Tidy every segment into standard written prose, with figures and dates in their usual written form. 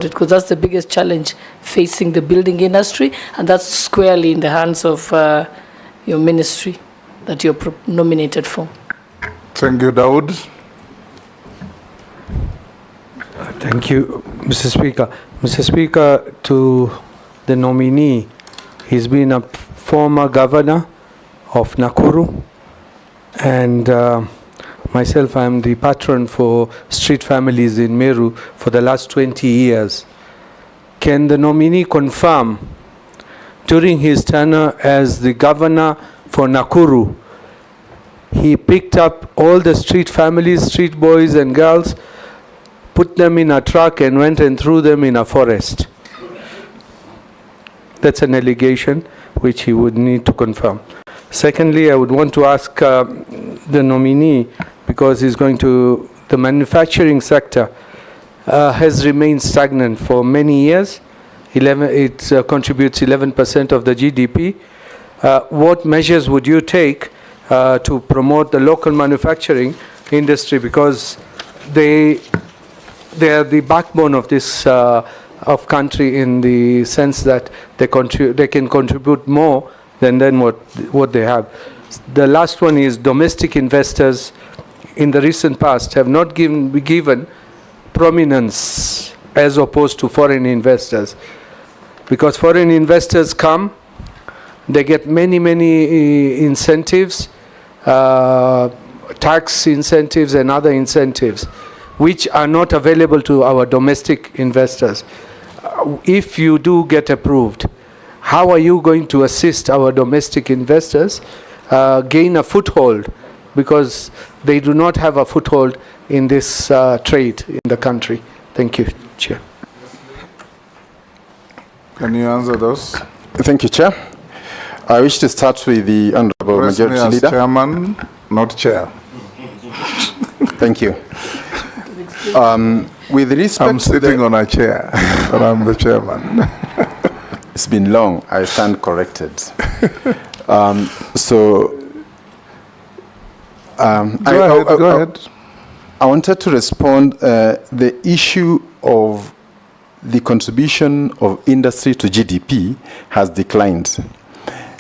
because that's the biggest challenge facing the building industry, and that's squarely in the hands of your ministry that you're nominated for. Thank you, Daud. Thank you, Mr. Speaker. Mr. Speaker, to the nominee, he's been a former governor of Nakuru, and myself, I'm the patron for street families in Meru for the last 20 years. Can the nominee confirm, during his tenure as the governor for Nakuru, he picked up all the street families, street boys and girls, put them in a truck and went and threw them in a forest? That's an allegation which he would need to confirm. Secondly, I would want to ask the nominee, because he's going to, the manufacturing sector has remained stagnant for many years. It contributes 11% of the GDP. What measures would you take to promote the local manufacturing industry, because they are the backbone of this of country, in the sense that they can contribute more than what they have. The last one is domestic investors in the recent past have not given prominence as opposed to foreign investors, because foreign investors come, they get many incentives, tax incentives and other incentives, which are not available to our domestic investors. If you do get approved, how are you going to assist our domestic investors gain a foothold, because they do not have a foothold in this trade in the country? Thank you, Chair. Can you answer those? Thank you, Chair. I wish to start with the Honourable Majority as Leader. Chairman, not Chair. Thank you. With respect I'm sitting on a chair, but I'm the chairman. It's been long. I stand corrected. Go ahead. I wanted to respond. The issue of the contribution of industry to GDP has declined.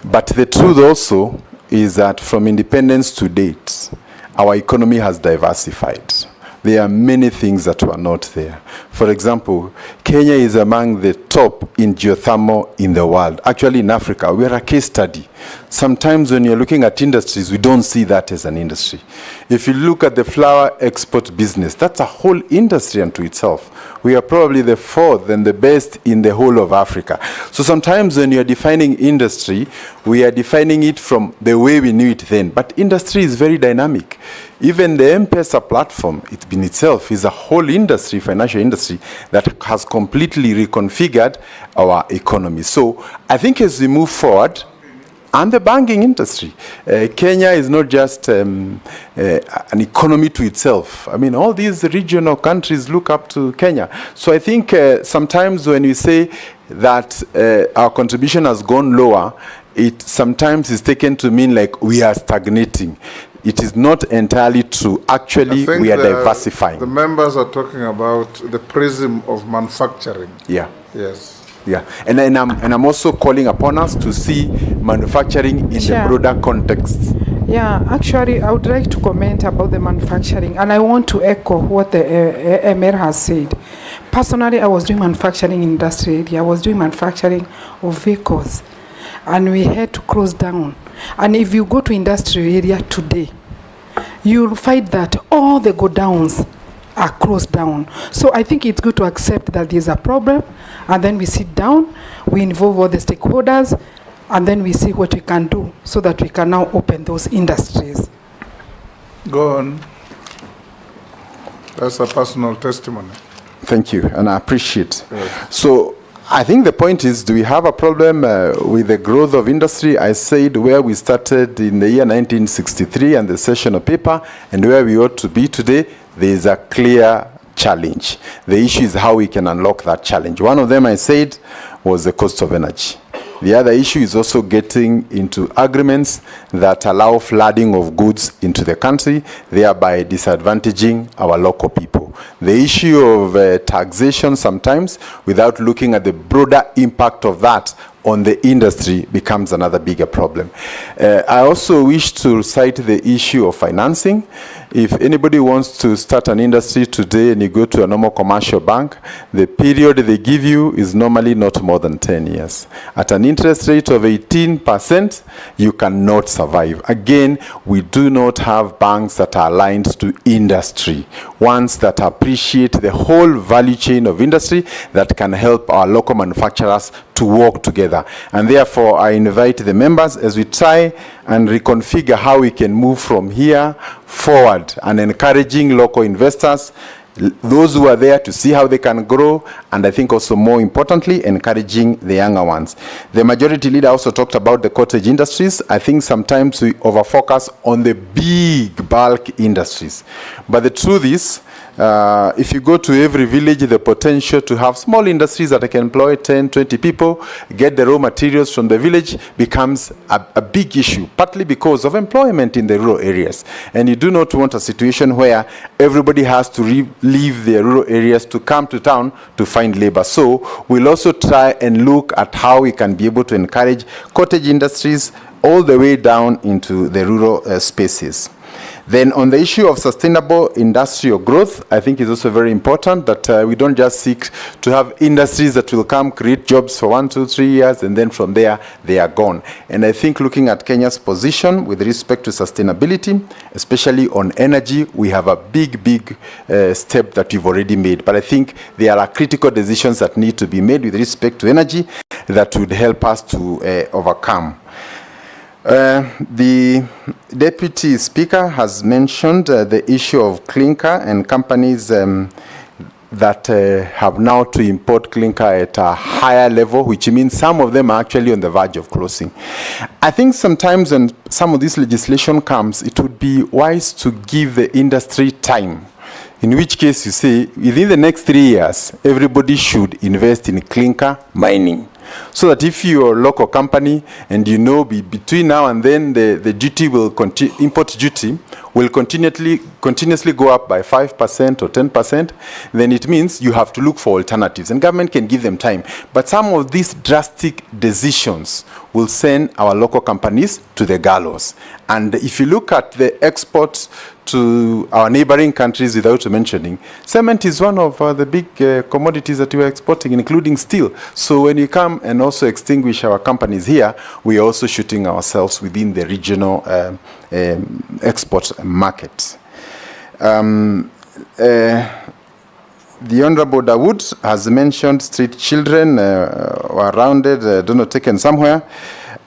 But the truth also is that from independence to date, our economy has diversified. There are many things that were not there. For example, Kenya is among the top in geothermal in the world. Actually, in Africa, we are a case study. Sometimes when you're looking at industries, we don't see that as an industry. If you look at the flower export business, that's a whole industry unto itself. We are probably the fourth and the best in the whole of Africa. So sometimes when you're defining industry, we are defining it from the way we knew it then. But industry is very dynamic. Even the M-Pesa platform, it in itself is a whole industry, financial industry, that has completely reconfigured our economy. So I think as we move forward, and the banking industry, Kenya is not just an economy to itself. I mean, all these regional countries look up to Kenya. So I think sometimes when we say that our contribution has gone lower, it sometimes is taken to mean like we are stagnating. It is not entirely true. Actually, we are diversifying. The members are talking about the prism of manufacturing. Yeah. Yes. Yeah, and I'm also calling upon us to see manufacturing in the broader context. Yeah, actually, I would like to comment about the manufacturing, and I want to echo what the Emir has said. Personally, I was doing manufacturing industry area. I was doing manufacturing of vehicles, and we had to close down. And if you go to industrial area today, you'll find that all the godowns are closed down. So I think it's good to accept that there's a problem, and then we sit down, we involve all the stakeholders, and then we see what we can do so that we can now open those industries. Go on. That's a personal testimony. Thank you, and I appreciate. Yes. So I think the point is, do we have a problem with the growth of industry? I said where we started in the year 1963 and the sessional paper, and where we ought to be today, there is a clear challenge. The issue is how we can unlock that challenge. One of them, I said, was the cost of energy. The other issue is also getting into agreements that allow flooding of goods into the country, thereby disadvantaging our local people. The issue of taxation sometimes, without looking at the broader impact of that on the industry, becomes another bigger problem. I also wish to cite the issue of financing. If anybody wants to start an industry today and you go to a normal commercial bank, the period they give you is normally not more than 10 years. At an interest rate of 18%, you cannot survive. Again, we do not have banks that are aligned to industry, ones that appreciate the whole value chain of industry that can help our local manufacturers to work together. And therefore, I invite the members as we try and reconfigure how we can move from here forward and encouraging local investors, those who are there to see how they can grow, and I think also more importantly, encouraging the younger ones. The majority leader also talked about the cottage industries. I think sometimes we overfocus on the big bulk industries. But the truth is, if you go to every village, the potential to have small industries that can employ 10, 20 people, get the raw materials from the village, becomes a big issue, partly because of employment in the rural areas. And you do not want a situation where everybody has to leave their rural areas to come to town to find labor. So we'll also try and look at how we can be able to encourage cottage industries all the way down into the rural spaces. Then on the issue of sustainable industrial growth, I think it's also very important that we don't just seek to have industries that will come, create jobs for 1, 2, 3 years, and then from there, they are gone. And I think looking at Kenya's position with respect to sustainability, especially on energy, we have a big step that we've already made. But I think there are critical decisions that need to be made with respect to energy that would help us to overcome. The Deputy Speaker has mentioned the issue of clinker and companies that have now to import clinker at a higher level, which means some of them are actually on the verge of closing. I think sometimes when some of this legislation comes, it would be wise to give the industry time, in which case you say within the next 3 years, everybody should invest in clinker mining. So that if you're a local company and you know between now and then the duty will import duty will continuously go up by 5% or 10%, then it means you have to look for alternatives, and government can give them time. But some of these drastic decisions will send our local companies to the gallows. And if you look at the exports to our neighboring countries, without mentioning, cement is one of the big commodities that we are exporting, including steel. So when you come and also extinguish our companies here, we are also shooting ourselves within the regional export market. The Honorable Dawood has mentioned street children were rounded, don't know, taken somewhere.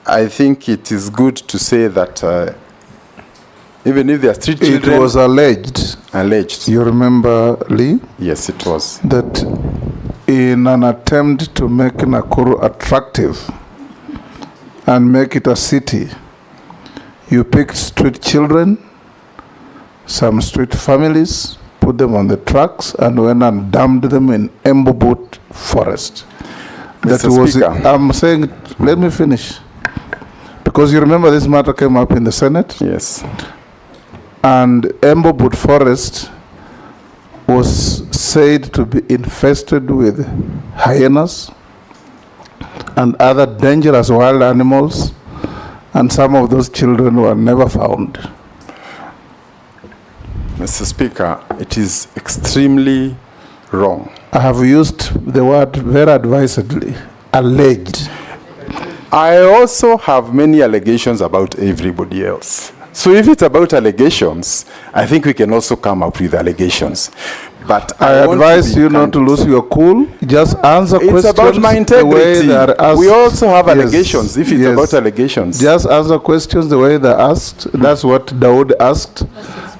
I think it is good to say that even if they are street children... It was alleged. Alleged. You remember, Lee? Yes, it was. That in an attempt to make Nakuru attractive and make it a city, you picked street children, some street families, put them on the trucks and went and dumped them in Embobot forest. That Mr. was Speaker. I'm saying, let me finish. Because you remember this matter came up in the Senate? Yes. And Embobot forest was said to be infested with hyenas and other dangerous wild animals, and some of those children were never found. Mr. Speaker, it is extremely wrong. I have used the word very advisedly, alleged. I also have many allegations about everybody else. So if it's about allegations, I think we can also come up with allegations. But I advise you not to lose your cool. Just answer questions. It's about my integrity. The way they are asked. We also have Yes, allegations, if it's yes. about allegations. Just answer questions the way they're asked. That's what Dawood asked.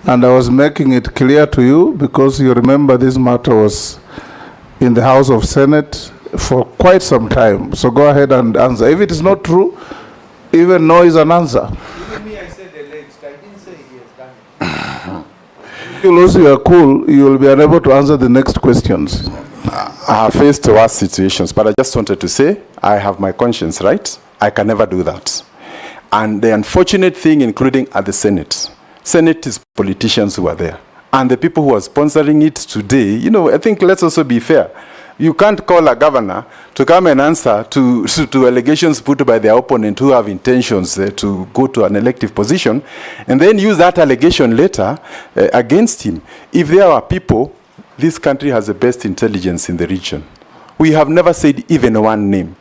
And I was making it clear to you because you remember this matter was in the House of Senate for quite some time. So go ahead and answer. If it is not true, even no is an answer. Even me, I said alleged. I didn't say he has done it. If you lose your cool, you will be unable to answer the next questions. I have faced worse situations, but I just wanted to say I have my conscience, right? I can never do that. And the unfortunate thing, including at the Senate is politicians who are there. And the people who are sponsoring it today, I think let's also be fair. You can't call a governor to come and answer to allegations put by their opponent who have intentions to go to an elective position, and then use that allegation later against him. If there are people, this country has the best intelligence in the region. We have never said even one name.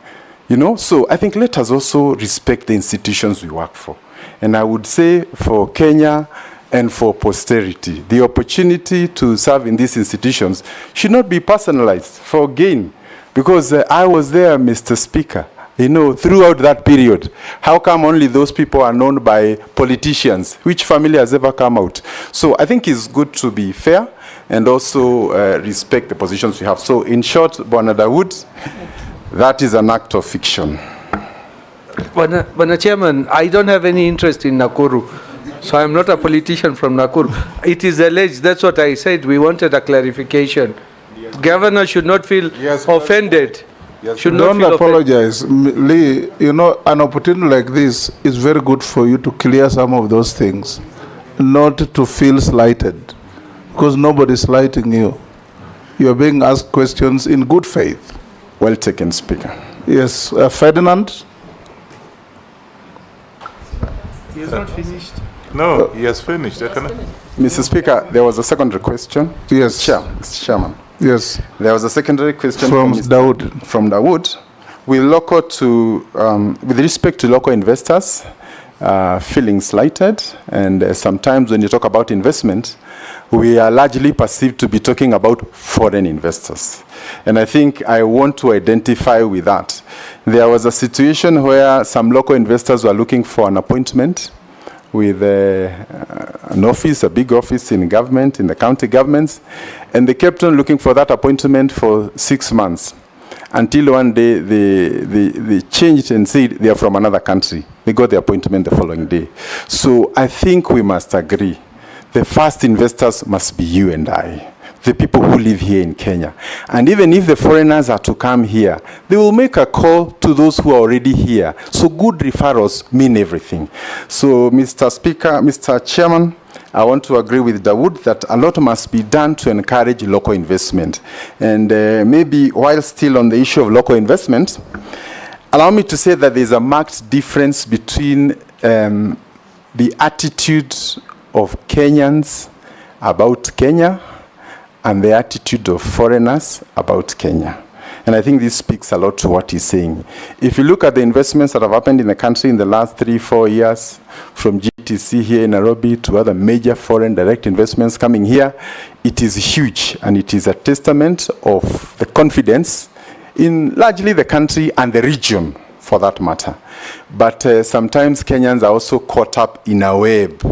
So I think let us also respect the institutions we work for. And I would say for Kenya and for posterity, the opportunity to serve in these institutions should not be personalized for gain. Because I was there, Mr. Speaker, throughout that period. How come only those people are known by politicians? Which family has ever come out? So I think it's good to be fair and also respect the positions we have. So in short, Bwana Dawood, that is an act of fiction. Bwana Chairman, I don't have any interest in Nakuru. So I'm not a politician from Nakuru. It is alleged, that's what I said, we wanted a clarification. Yes. Governor should not feel offended. Yes. Don't apologize. Lee, an opportunity like this is very good for you to clear some of those things, not to feel slighted, because nobody is slighting you. You are being asked questions in good faith. Well taken, Speaker. Yes, Ferdinand? He has not finished. No, he has finished. Mr. Speaker, there was a secondary question. Yes. Mr. Chairman. Yes. There was a secondary question from Dawood. From Dawood. With respect to local investors feeling slighted, and sometimes when you talk about investment, we are largely perceived to be talking about foreign investors. And I think I want to identify with that. There was a situation where some local investors were looking for an appointment with an office, a big office in government, in the county governments, and they kept on looking for that appointment for 6 months, until one day they changed and said they are from another country. They got the appointment the following day. So I think we must agree, the first investors must be you and I, the people who live here in Kenya. And even if the foreigners are to come here, they will make a call to those who are already here. So good referrals mean everything. So Mr. Speaker, Mr. Chairman, I want to agree with Dawood that a lot must be done to encourage local investment. And maybe while still on the issue of local investment, allow me to say that there's a marked difference between the attitude of Kenyans about Kenya and the attitude of foreigners about Kenya. And I think this speaks a lot to what he's saying. If you look at the investments that have happened in the country in the last 3-4 years, from GTC here in Nairobi to other major foreign direct investments coming here, it is huge, and it is a testament of the confidence in largely the country and the region, for that matter. But sometimes Kenyans are also caught up in a web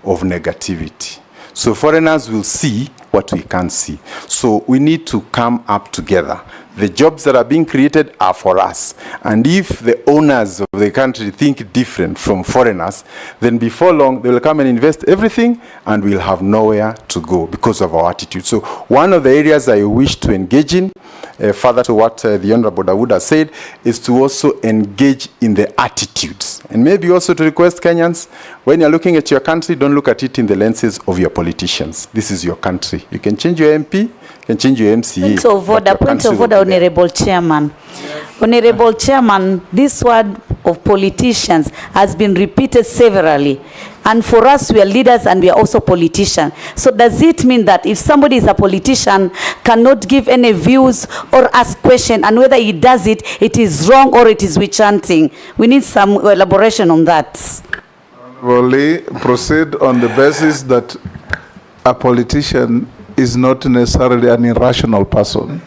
of negativity. So foreigners will see what we can't see. So we need to come up together. The jobs that are being created are for us. And if the owners of the country think different from foreigners, then before long, they will come and invest everything, and we'll have nowhere to go because of our attitude. So one of the areas I wish to engage in, further to what the Honorable Dawood has said, is to also engage in the attitudes. And maybe also to request Kenyans, when you're looking at your country, don't look at it in the lenses of your politicians. This is your country. You can change your MP, you can change your MCA. Point of order, Honorable Chairman. Yes. Honorable Chairman, this word of politicians has been repeated severally. And for us, we are leaders and we are also politicians. So does it mean that if somebody is a politician, cannot give any views or ask questions, and whether he does it, it is wrong or it is witch hunting? We need some elaboration on that. Honorable, proceed on the basis that a politician is not necessarily an irrational person.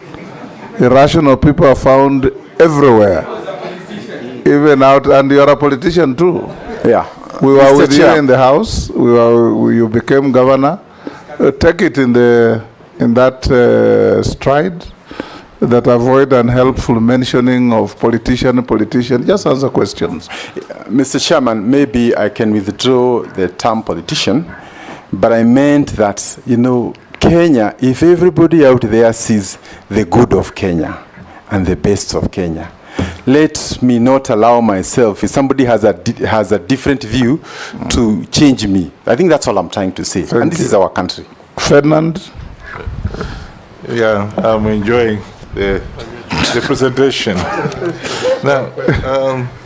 Irrational people are found everywhere, even out, and you are a politician too. Yeah. We were Mr. with Chair. You in the House. You became governor. Take it in that stride. That avoid unhelpful mentioning of politician. Just answer questions. Mr. Chairman, maybe I can withdraw the term politician, but I meant that, Kenya, if everybody out there sees the good of Kenya and the best of Kenya, let me not allow myself, if somebody has a different view, to change me. I think that's all I'm trying to say. And this is our country. Ferdinand? Yeah, I'm enjoying the presentation. Now,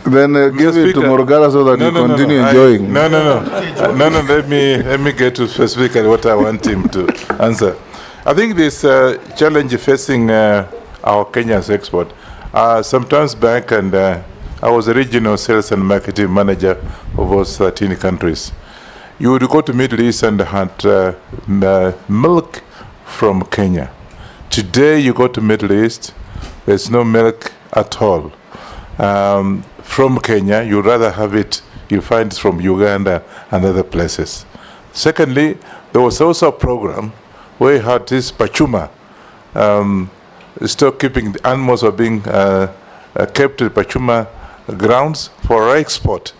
then give it to Morgana so that you continue enjoying. No, let me get to specifically what I want him to answer. I think this challenge facing our Kenya's export. Sometimes back, and I was a regional sales and marketing manager of those 13 countries. You would go to Middle East and had milk from Kenya. Today you go to Middle East, there's no milk at all. From Kenya, you'd rather have it, you find it from Uganda and other places. Secondly, there was also a program where you had this pachuma, still keeping the animals are being kept in pachuma grounds for export,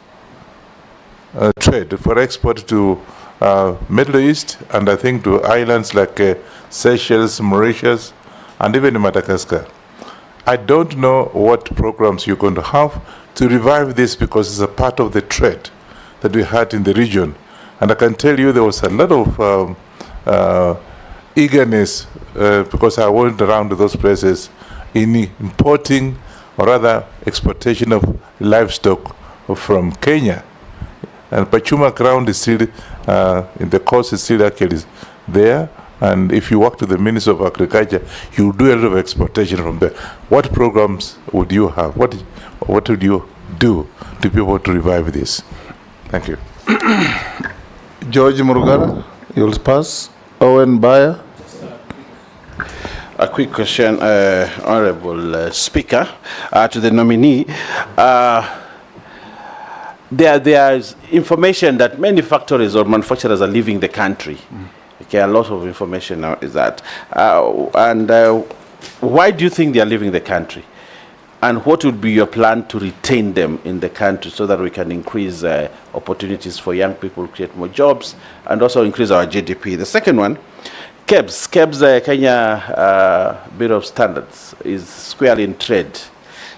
trade, for export to Middle East, and I think to islands like Seychelles, Mauritius, and even Madagascar. I don't know what programs you're going to have to revive this, because it's a part of the trade that we had in the region. And I can tell you there was a lot of eagerness, because I went around to those places, in importing, or rather exportation of livestock from Kenya. And Pachuma ground is still, in the coast is still actually there. And if you work to the Minister of Agriculture, you do a lot of exportation from there. What programs would you have? What would you do to be able to revive this? Thank you. George Murugara, you'll pass. Owen Bayer. A quick question, Honorable Speaker, to the nominee. There's information that many factories or manufacturers are leaving the country. Okay, a lot of information now is that. Why do you think they are leaving the country? And what would be your plan to retain them in the country so that we can increase opportunities for young people, create more jobs, and also increase our GDP? The second one, KEBS, Kenya Bureau of Standards, is squarely in trade.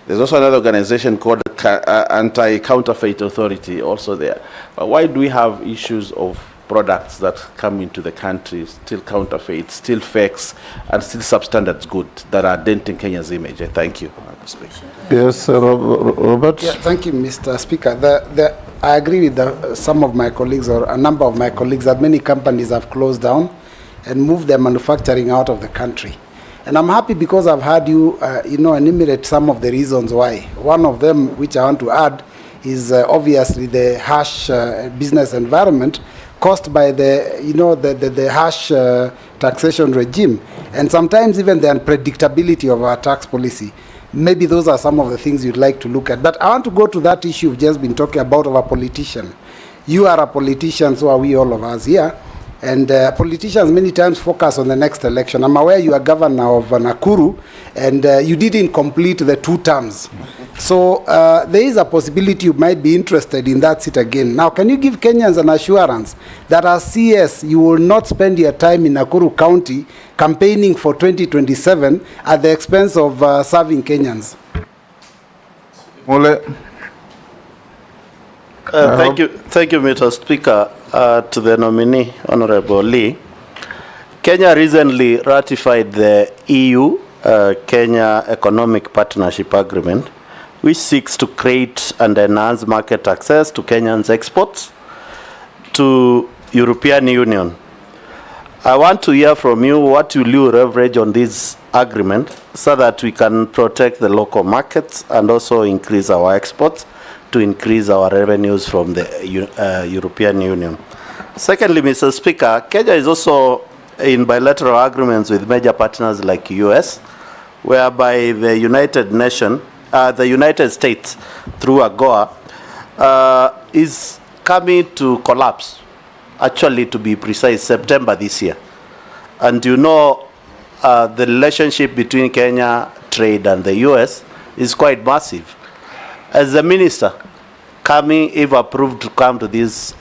There's also another organization called Anti-Counterfeit Authority also there. But why do we have issues of products that come into the country, still counterfeit, still fakes, and still substandard goods that are denting Kenya's image? Thank you. Yes, Robert. Yeah, thank you, Mr. Speaker. I agree with some of my colleagues, or a number of my colleagues, that many companies have closed down and moved their manufacturing out of the country. And I'm happy because I've heard you, enumerate some of the reasons why. One of them, which I want to add, is obviously the harsh business environment caused by the harsh taxation regime, and sometimes even the unpredictability of our tax policy. Maybe those are some of the things you'd like to look at. But I want to go to that issue we've just been talking about of a politician. You are a politician, so are we, all of us here. And politicians many times focus on the next election. I'm aware you are governor of Nakuru, and you didn't complete the 2 terms. So there is a possibility you might be interested in that seat again. Now, can you give Kenyans an assurance that as CS, you will not spend your time in Nakuru County campaigning for 2027 at the expense of serving Kenyans? Mole. Thank you, Mr. Speaker. To the nominee, Honorable Lee, Kenya recently ratified the EU-Kenya Economic Partnership Agreement, which seeks to create and enhance market access to Kenyans' exports to European Union. I want to hear from you, what will you leverage on this agreement so that we can protect the local markets and also increase our exports to increase our revenues from the European Union. Secondly, Mr. Speaker, Kenya is also in bilateral agreements with major partners like US, whereby the United States, through AGOA, is coming to collapse, actually to be precise, September this year. And you know, the relationship between Kenya trade and the US is quite massive. As the minister, coming, if approved, to come to this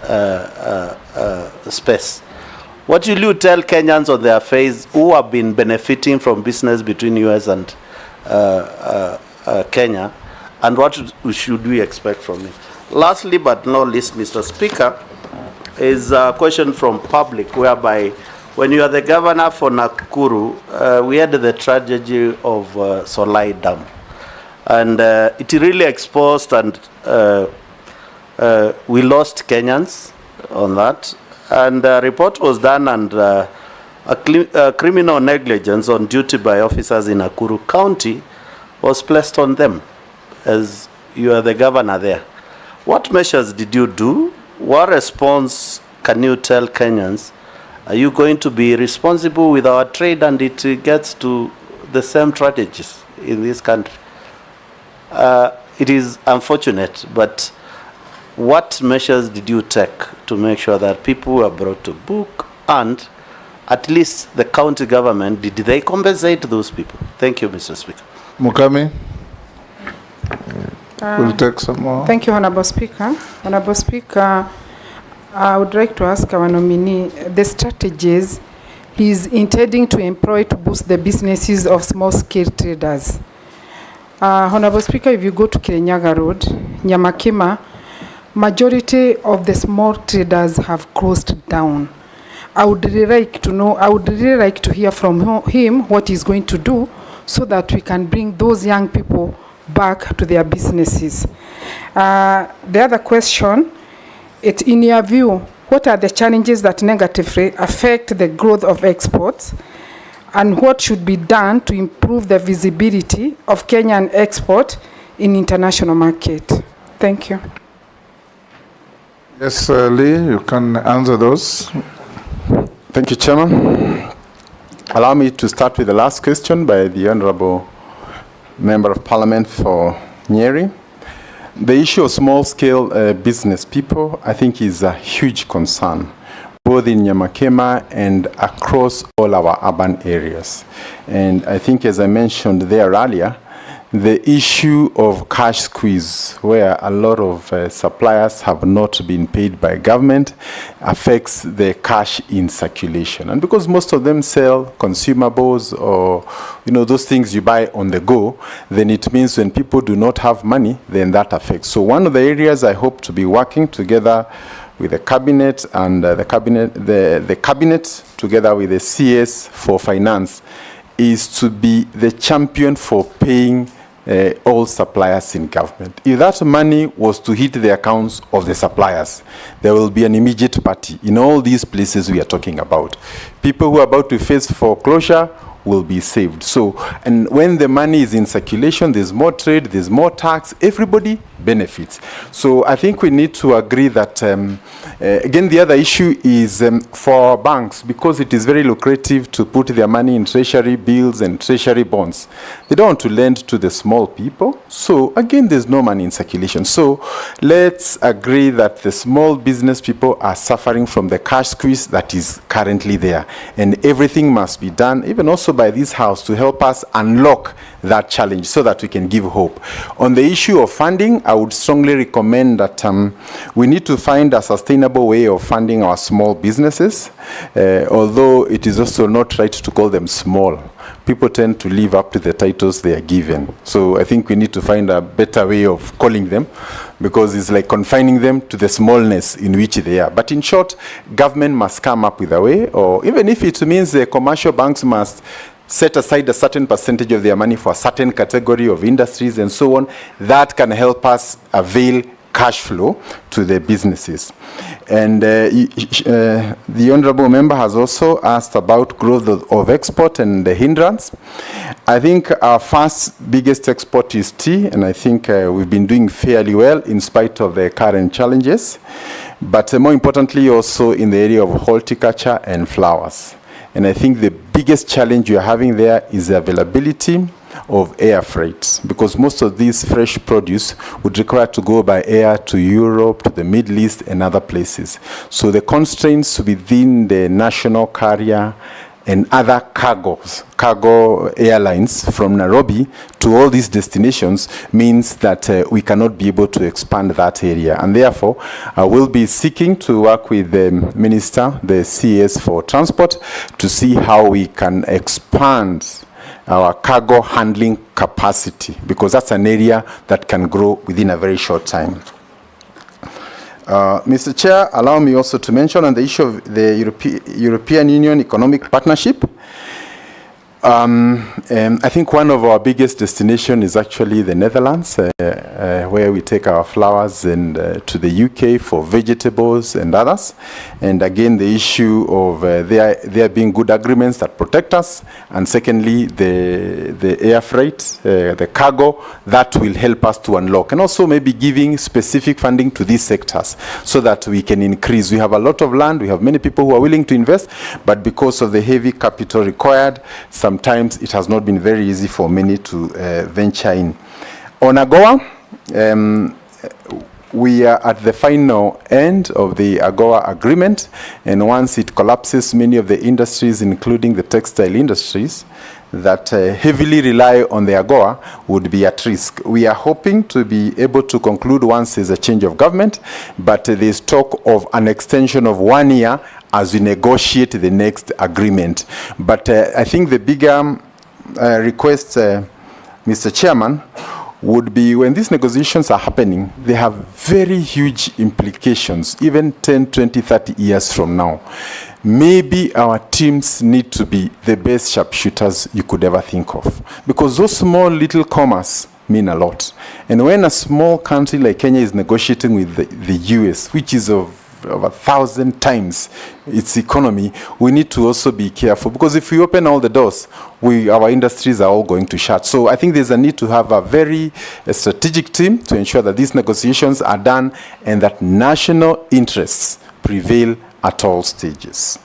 space, what will you tell Kenyans on their face who have been benefiting from business between US and Kenya, and what should we expect from it? Lastly, but not least, Mr. Speaker, is a question from public, whereby when you are the governor for Nakuru, we had the tragedy of Solai Dam. And it really exposed, and we lost Kenyans on that. And a report was done, and a criminal negligence on duty by officers in Nakuru County was placed on them, as you are the governor there. What measures did you do? What response can you tell Kenyans? Are you going to be responsible with our trade, and it gets to the same strategies in this country? It is unfortunate, but what measures did you take to make sure that people were brought to book, and at least the county government, did they compensate those people? Thank you, Mr. Speaker. Mukami, we'll take some more. Thank you, Honorable Speaker. Honorable Speaker, I would like to ask our nominee the strategies he is intending to employ to boost the businesses of small-scale traders. Honorable Speaker, if you go to Kirinyaga Road, Nyamakima, majority of the small traders have closed down. I would really like to know, I would really like to hear from him what he's going to do so that we can bring those young people back to their businesses. The other question, in your view, what are the challenges that negatively affect the growth of exports, and what should be done to improve the visibility of Kenyan export in international market? Thank you. Yes, Lee, you can answer those. Thank you, Chairman. Allow me to start with the last question by the Honorable Member of Parliament for Nyeri. The issue of small-scale business people, I think, is a huge concern, both in Nyamakema and across all our urban areas. And I think, as I mentioned there earlier, the issue of cash squeeze, where a lot of suppliers have not been paid by government, affects the cash in circulation. And because most of them sell consumables or, those things you buy on the go, then it means when people do not have money, then that affects. So one of the areas I hope to be working together with the cabinet and the cabinet together with the CS for finance is to be the champion for paying all suppliers in government. If that money was to hit the accounts of the suppliers, there will be an immediate party in all these places we are talking about. People who are about to face foreclosure will be saved. So, and when the money is in circulation, there's more trade, there's more tax, everybody benefits. So I think we need to agree that, again, the other issue is for banks, because it is very lucrative to put their money in treasury bills and treasury bonds. They don't want to lend to the small people. So again, there's no money in circulation. So let's agree that the small business people are suffering from the cash squeeze that is currently there. And everything must be done, even also by this House, to help us unlock that challenge so that we can give hope. On the issue of funding, I would strongly recommend that we need to find a sustainable way of funding our small businesses, although it is also not right to call them small. People tend to live up to the titles they are given. So I think we need to find a better way of calling them, because it's like confining them to the smallness in which they are. But in short, government must come up with a way, or even if it means the commercial banks must set aside a certain percentage of their money for a certain category of industries and so on, that can help us avail cash flow to the businesses. And the Honourable Member has also asked about growth of export and the hindrance. I think our first biggest export is tea, and I think we've been doing fairly well in spite of the current challenges, but more importantly also in the area of horticulture and flowers. And I think the biggest challenge you're having there is the availability of air freight, because most of these fresh produce would require to go by air to Europe, to the Middle East and other places. So the constraints within the national carrier and other cargo airlines from Nairobi to all these destinations means that we cannot be able to expand that area. And therefore, I will be seeking to work with the Minister, the CS for Transport, to see how we can expand our cargo handling capacity, because that's an area that can grow within a very short time. Mr. Chair, allow me also to mention on the issue of the European Union Economic Partnership. I think one of our biggest destinations is actually the Netherlands, where we take our flowers and to the UK for vegetables and others. And again, the issue of there being good agreements that protect us, and secondly, the air freight, the cargo, that will help us to unlock. And also maybe giving specific funding to these sectors so that we can increase. We have a lot of land, we have many people who are willing to invest, but because of the heavy capital required, sometimes it has not been very easy for many to venture in. On AGOA, we are at the final end of the AGOA agreement, and once it collapses, many of the industries, including the textile industries, that heavily rely on the AGOA would be at risk. We are hoping to be able to conclude once there's a change of government, but there's talk of an extension of 1 year as we negotiate the next agreement. But I think the bigger request, Mr. Chairman, would be when these negotiations are happening, they have very huge implications, even 10, 20, 30 years from now. Maybe our teams need to be the best sharpshooters you could ever think of, because those small little commas mean a lot. And when a small country like Kenya is negotiating with the US, which is of 1,000 times its economy, we need to also be careful, because if we open all the doors, our industries are all going to shut. So I think there's a need to have a very strategic team to ensure that these negotiations are done and that national interests prevail at all stages.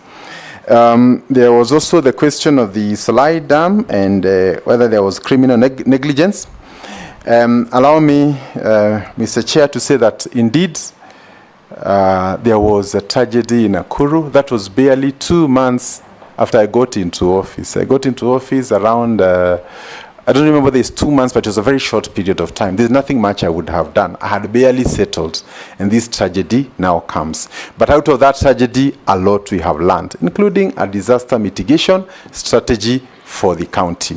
There was also the question of the Solai Dam and whether there was criminal negligence. Allow me, Mr. Chair, to say that indeed there was a tragedy in Nakuru. That was barely 2 months after I got into office. I got into office around, I don't remember whether it's 2 months, but it was a very short period of time. There's nothing much I would have done. I had barely settled, and this tragedy now comes. But out of that tragedy, a lot we have learned, including a disaster mitigation strategy for the county.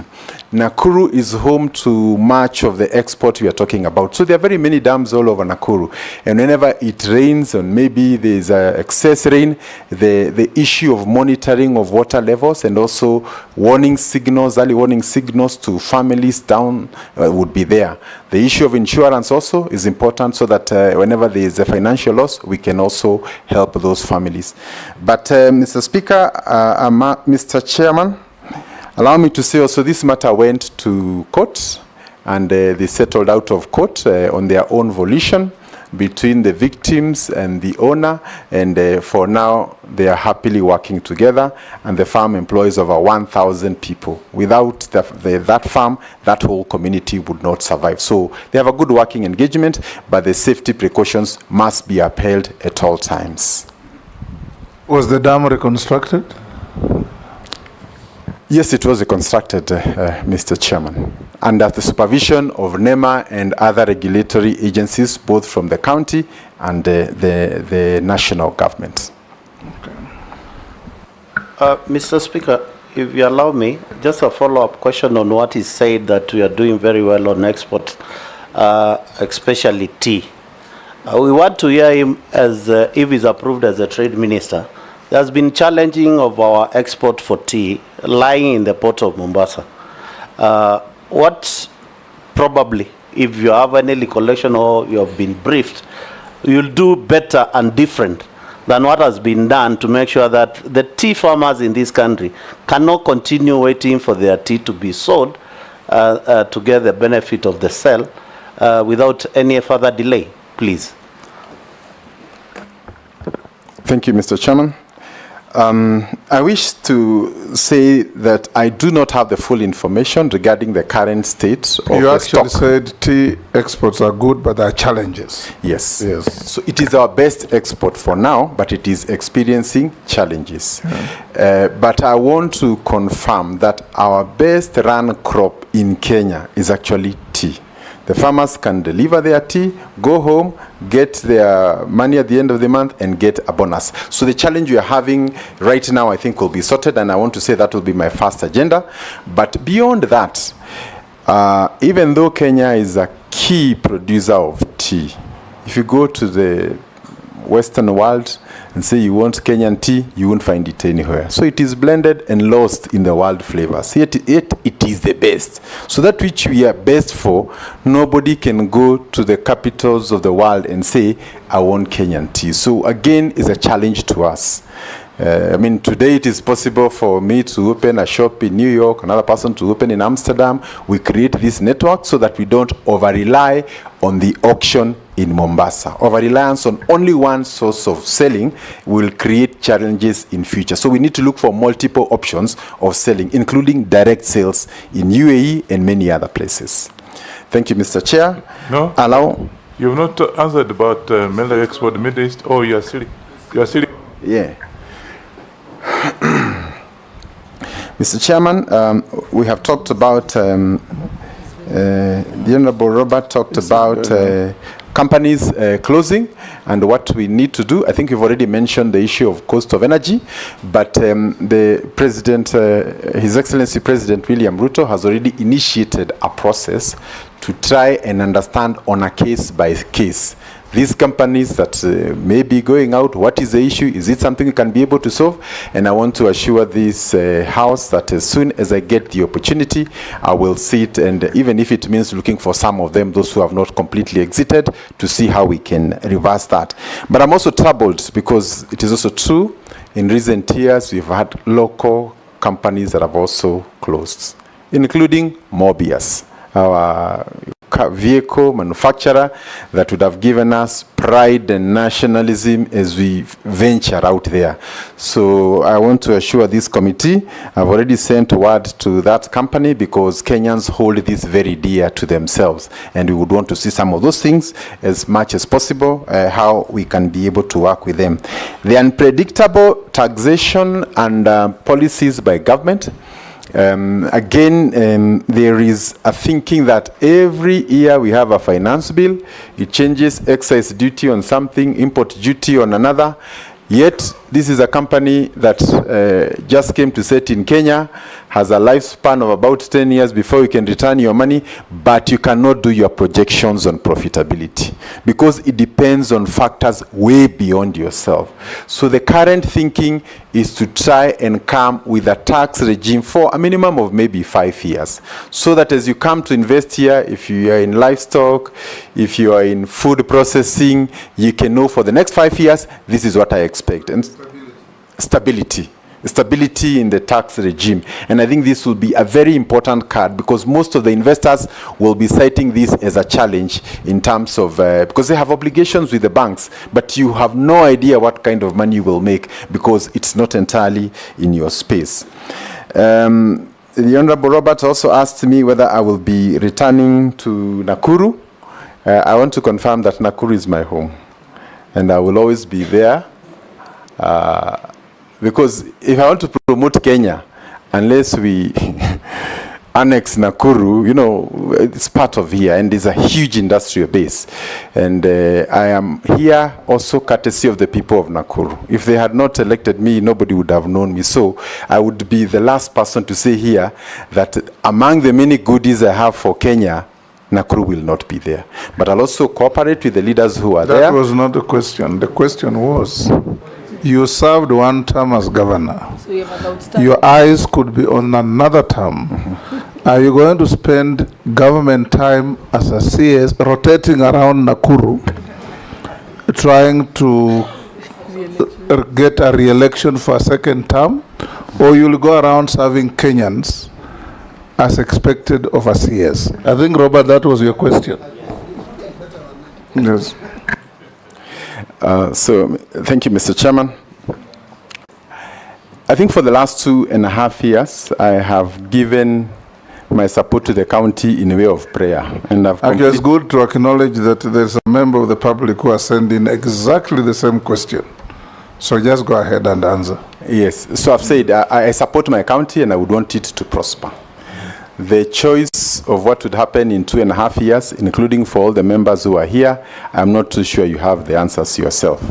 Nakuru is home to much of the export we are talking about. So there are very many dams all over Nakuru. And whenever it rains, and maybe there's excess rain, the issue of monitoring of water levels and also warning signals, early warning signals to families down would be there. The issue of insurance also is important, so that whenever there is a financial loss, we can also help those families. But Mr. Speaker, Mr. Chairman, allow me to say also this matter went to court, and they settled out of court on their own volition between the victims and the owner, and for now they are happily working together, and the farm employs over 1,000 people. Without that farm, that whole community would not survive. So they have a good working engagement, but the safety precautions must be upheld at all times. Was the dam reconstructed? Yes, it was reconstructed, Mr. Chairman, under the supervision of NEMA and other regulatory agencies, both from the county and the national government. Mr. Speaker, if you allow me, just a follow-up question on what is said, that we are doing very well on export, especially tea. We want to hear him as if he's approved as a trade minister. There has been challenging of our export for tea lying in the port of Mombasa. What probably, if you have any recollection or you have been briefed, you'll do better and different than what has been done to make sure that the tea farmers in this country cannot continue waiting for their tea to be sold to get the benefit of the sale without any further delay, please. Thank you, Mr. Chairman. I wish to say that I do not have the full information regarding the current state of you the actually stock. said tea exports are good, but there are challenges. Yes. Yes. So it is our best export for now, but it is experiencing challenges. But I want to confirm that our best run crop in Kenya is actually tea. The farmers can deliver their tea, go home, get their money at the end of the month, and get a bonus. So the challenge we are having right now, I think, will be sorted, and I want to say that will be my first agenda. But beyond that, even though Kenya is a key producer of tea, if you go to the Western world and say you want Kenyan tea, you won't find it anywhere. So it is blended and lost in the world flavors. Yet it is the best. So that which we are best for, nobody can go to the capitals of the world and say, I want Kenyan tea. So again, it's a challenge to us. I mean, today it is possible for me to open a shop in New York, another person to open in Amsterdam. We create this network so that we don't over-rely on the auction in Mombasa. Over-reliance on only one source of selling will create challenges in future. So we need to look for multiple options of selling, including direct sales in UAE and many other places. Thank you, Mr. Chair. No, you've not answered about milk export to the Middle East. Oh, you are silly. Yeah. Mr. Chairman, we have talked about, the Honorable Robert talked about companies closing and what we need to do. I think you've already mentioned the issue of cost of energy, but the President, His Excellency President William Ruto has already initiated a process to try and understand on a case by case these companies that may be going out, what is the issue? Is it something we can be able to solve? And I want to assure this House that as soon as I get the opportunity, I will sit, and even if it means looking for some of them, those who have not completely exited, to see how we can reverse that. But I'm also troubled because it is also true, in recent years, we've had local companies that have also closed, including Mobius, our vehicle manufacturer that would have given us pride and nationalism as we venture out there. So I want to assure this committee, I've already sent word to that company because Kenyans hold this very dear to themselves, and we would want to see some of those things as much as possible, how we can be able to work with them. The unpredictable taxation and policies by government. Again, there is a thinking that every year we have a finance bill, it changes excise duty on something, import duty on another. Yet, this is a company that just came to set in Kenya, has a lifespan of about 10 years before you can return your money, but you cannot do your projections on profitability because it depends on factors way beyond yourself. So the current thinking is to try and come with a tax regime for a minimum of maybe 5 years, so that as you come to invest here, if you are in livestock, if you are in food processing, you can know for the next 5 years, this is what I expect. And stability in the tax regime. And I think this will be a very important card because most of the investors will be citing this as a challenge in terms of, because they have obligations with the banks, but you have no idea what kind of money you will make because it's not entirely in your space. The Honorable Robert also asked me whether I will be returning to Nakuru. I want to confirm that Nakuru is my home and I will always be there. Because if I want to promote Kenya, unless we annex Nakuru, you know, it's part of here and it's a huge industrial base. And I am here also courtesy of the people of Nakuru. If they had not elected me, nobody would have known me. So I would be the last person to say here that among the many goodies I have for Kenya, Nakuru will not be there. But I'll also cooperate with the leaders who are there. That was not the question. The question was, you served one term as governor. So you have an outstanding. Your eyes could be on another term. Mm-hmm. Are you going to spend government time as a CS rotating around Nakuru, trying to get a re-election for a second term, or you'll go around serving Kenyans as expected of a CS? I think, Robert, that was your question. Yes. So, thank you, Mr. Chairman. I think for the last 2.5 years, I have given my support to the county in a way of prayer. And actually, it's good to acknowledge that there's a member of the public who has sent in exactly the same question. So just go ahead and answer. Yes. So I've said I support my county and I would want it to prosper. The choice of what would happen in 2.5 years, including for all the members who are here, I'm not too sure you have the answers yourself.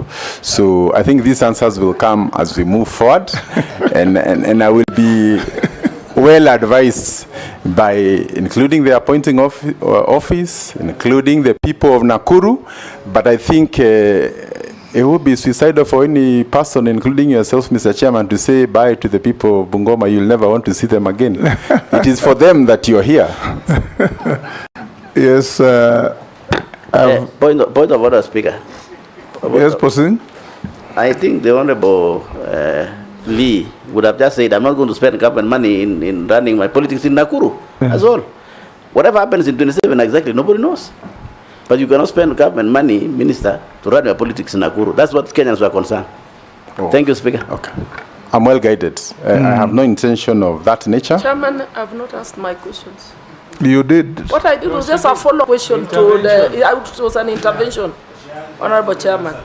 So I think these answers will come as we move forward, and I will be well advised by including the appointing office, including the people of Nakuru, but I think it would be suicidal for any person, including yourself, Mr. Chairman, to say bye to the people of Bungoma. You'll never want to see them again. It is for them that you're here. Yes. Point of order, Speaker. Yes, proceed. I think the Honorable Lee would have just said, I'm not going to spend government money in running my politics in Nakuru. That's all. Whatever happens in 27 exactly, nobody knows. But you cannot spend government money, Minister, to run your politics in Nakuru. That's what Kenyans were concerned. Oh. Thank you, Speaker. Okay. I'm well guided. I have no intention of that nature. Chairman, I've not asked my questions. You did. What I did was just a follow-up question to the, it was an intervention, Honorable Chairman.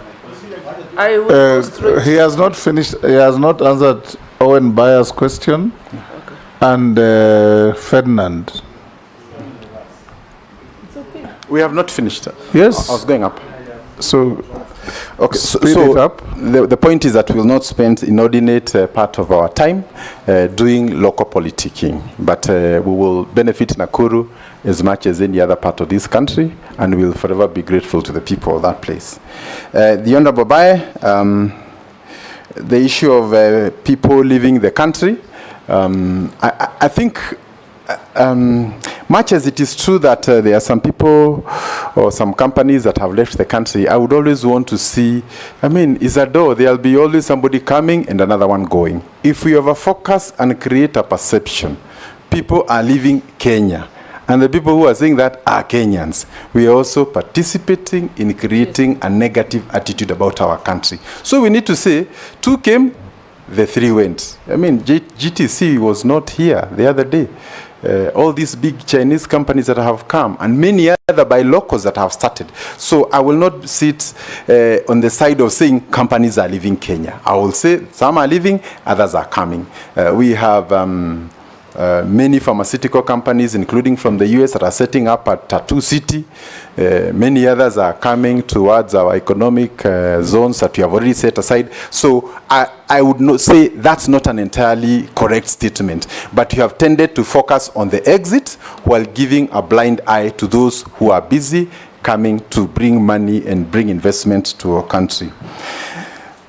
I will go straight. He has not finished, he has not answered Owen Bayer's question, okay, and Ferdinand. We have not finished. Yes. I was going up. So, okay, speed it up. The point is that we will not spend inordinate part of our time doing local politicking, but we will benefit Nakuru as much as any other part of this country, and we will forever be grateful to the people of that place. The Honorable Baye, the issue of people leaving the country, I think much as it is true that there are some people or some companies that have left the country, I would always want to see, I mean, is a door, there'll be always somebody coming and another one going. If we over-focus and create a perception, people are leaving Kenya, and the people who are saying that are Kenyans, we are also participating in creating a negative attitude about our country. So we need to say, 2 came, the 3 went. I mean, GTC was not here the other day. All these big Chinese companies that have come, and many other buy locals that have started. So I will not sit on the side of saying companies are leaving Kenya. I will say some are leaving, others are coming. We have many pharmaceutical companies, including from the US, that are setting up at Tattoo City. Many others are coming towards our economic zones that we have already set aside. So I would not say that's not an entirely correct statement, but you have tended to focus on the exit while giving a blind eye to those who are busy coming to bring money and bring investment to our country.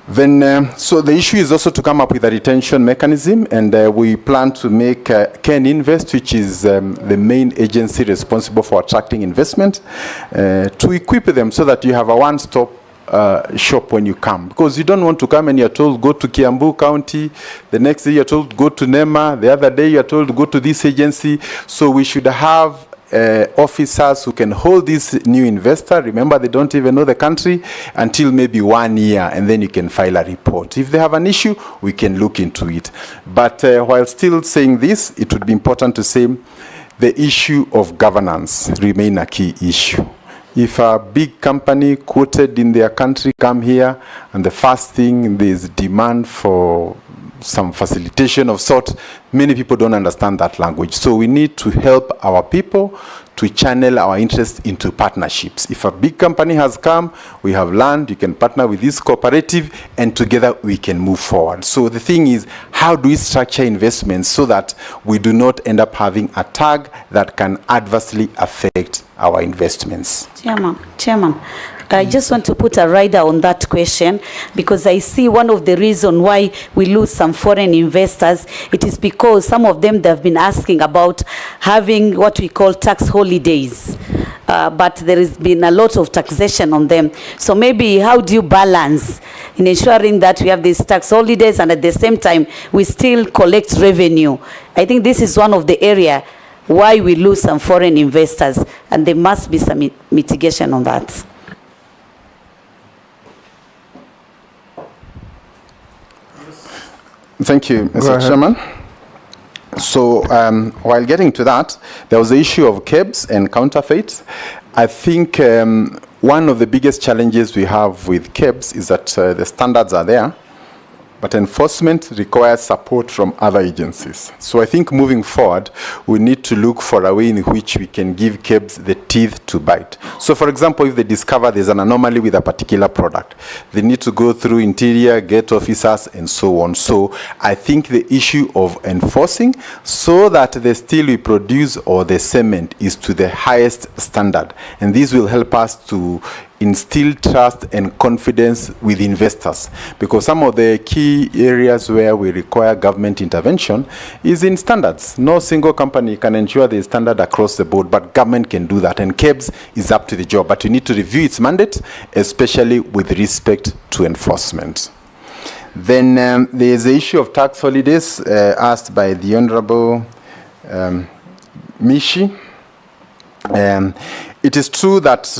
Then, so the issue is also to come up with a retention mechanism, and we plan to make Ken Invest, which is the main agency responsible for attracting investment, to equip them so that you have a one-stop shop when you come. Because you don't want to come and you're told go to Kiambu County, the next day you're told go to Nema, the other day you're told go to this agency. So we should have officers who can hold this new investor. Remember, they don't even know the country until maybe 1 year, and then you can file a report. If they have an issue, we can look into it. But while still saying this, it would be important to say the issue of governance remain a key issue. If a big company quoted in their country come here, and the first thing there's demand for some facilitation of sort, many people don't understand that language. So we need to help our people to channel our interest into partnerships. If a big company has come, we have land, you can partner with this cooperative, and together we can move forward. So the thing is, how do we structure investments so that we do not end up having a tag that can adversely affect our investments? Chairman, I just want to put a rider on that question, because I see one of the reasons why we lose some foreign investors. It is because some of them, they've been asking about having what we call tax holidays. But there has been a lot of taxation on them. So maybe how do you balance in ensuring that we have these tax holidays and at the same time we still collect revenue? I think this is one of the areas why we lose some foreign investors, and there must be some mitigation on that. Thank you, Mr. Chairman. So while getting to that, there was the issue of KEBS and counterfeit. I think one of the biggest challenges we have with KEBS is that the standards are there, but enforcement requires support from other agencies. So I think moving forward, we need to look for a way in which we can give KEBS the teeth to bite. So for example, if they discover there's an anomaly with a particular product, they need to go through interior, get officers, and so on. So I think the issue of enforcing so that the steel we produce or the cement is to the highest standard. And this will help us to instill trust and confidence with investors, because some of the key areas where we require government intervention is in standards. No single company can ensure the standard across the board, but government can do that, and KEBS is up to the job. But we need to review its mandate, especially with respect to enforcement. Then there is the issue of tax holidays asked by the Honorable Mishi. It is true that